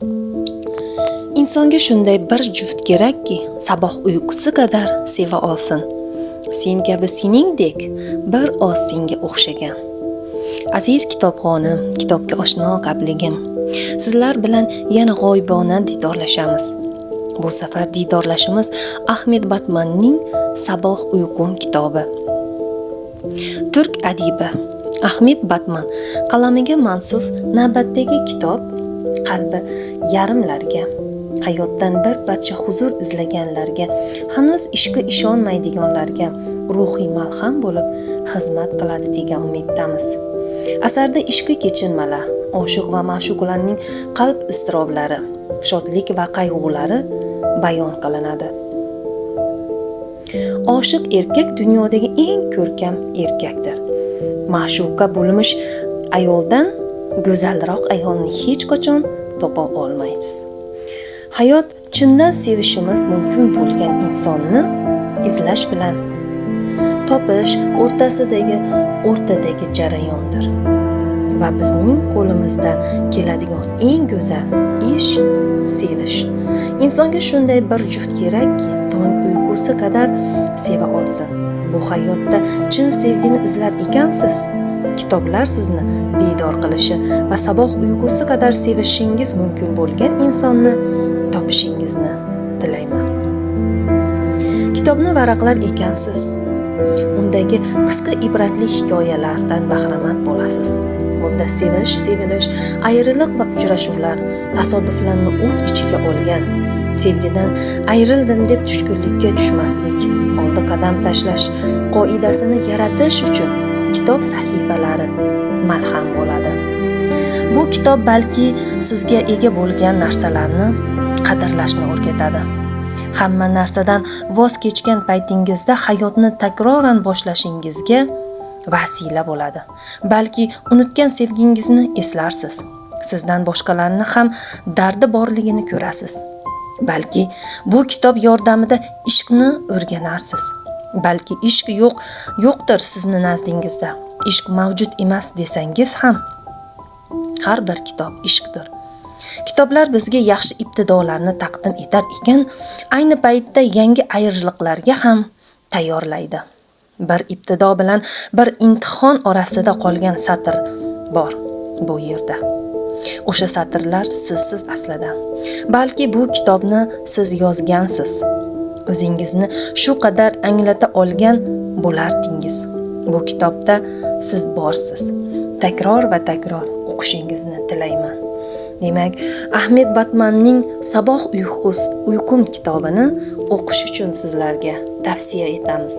Insonga shunday bir juft kerakki, sabah uyqusi qadar seva olsin. Sen kabi seningdek bir oz senga o'xshagan. Aziz kitobxonim, kitobga oshno qabligim. Sizlar bilan yana g'oyibona didorlashamiz. Bu safar didorlashimiz Ahmed Batmanning Saboh uyqum kitobi. Turk adibi Ahmed Batman qalamiga mansub navbatdagi kitob qalbi yarimlarga, hayotdan bir parcha huzur izlaganlarga, hanuz ishqi ishonmaydiganlarga ruhiy malham bo'lib xizmat qiladi degan umiddamiz. Asarda ishqi kechinmalar, oshiq va ma'shuqlarning qalb iztiroblari, shodlik va qayg'ulari bayon qilinadi. Oshiq erkak dunyodagi eng ko'rkam erkakdir. Ma'shuqa bo'lmish ayoldan go'zalroq ayolni hech qachon topa olmaysiz. Hayot chindan sevishimiz mumkin bo'lgan insonni izlash bilan topish o'rtadagi jarayondir. Va bizning qo'limizdan keladigan eng go'zal ish sevish. Insonga shunday bir juft kerakki, tong uyqusi qadar seva olsin. Bu hayotda chin sevgini izlar ekansiz, kitoblar sizni bedor qilishi va saboh uyqusi qadar sevishingiz mumkin bo'lgan insonni topishingizni tilayman. Kitobni varaqlar ekansiz, undagi qisqa ibratli hikoyalardan bahramand bo'lasiz. Bunda sevilish, ayriliq va uchrashuvlar, tasodiflarni o'z ichiga olgan, sevgidan ayrildim deb tushkunlikka tushmaslik, oldi qadam tashlash qoidasini yaratish uchun kitob sahifalari malham bo'ladi. Bu kitob balki sizga ega bo'lgan narsalarni qadrlashni o'rgatadi. Hamma narsadan voz kechgan paytingizda hayotni takroran boshlashingizga vasila bo'ladi. Balki unutgan sevgingizni eslarsiz. Sizdan boshqalarni ham dardi borligini ko'rasiz. Balki bu kitob yordamida ishqni o'rganarsiz. Balki ishq yo'qdir sizni nazdingizda. Ishq mavjud emas desangiz ham, har bir kitob ishqdir. Kitoblar bizga yaxshi ibtidolarni taqdim etar ekan, ayni paytda yangi ayriliqlarga ham tayyorlaydi. Bir ibtido bilan bir imtihon orasida qolgan satr bor bu yerda. O'sha satrlar sizsiz aslida. Balki bu kitobni siz yozgansiz. O'zingizni shu qadar anglata olgan bo'lardingiz. Bu kitobda siz borsiz. Takror va takror o'qishingizni tilayman. Demak, Ahmed Batmanning Saboh uyqum kitobini o'qish uchun sizlarga tavsiya etamiz.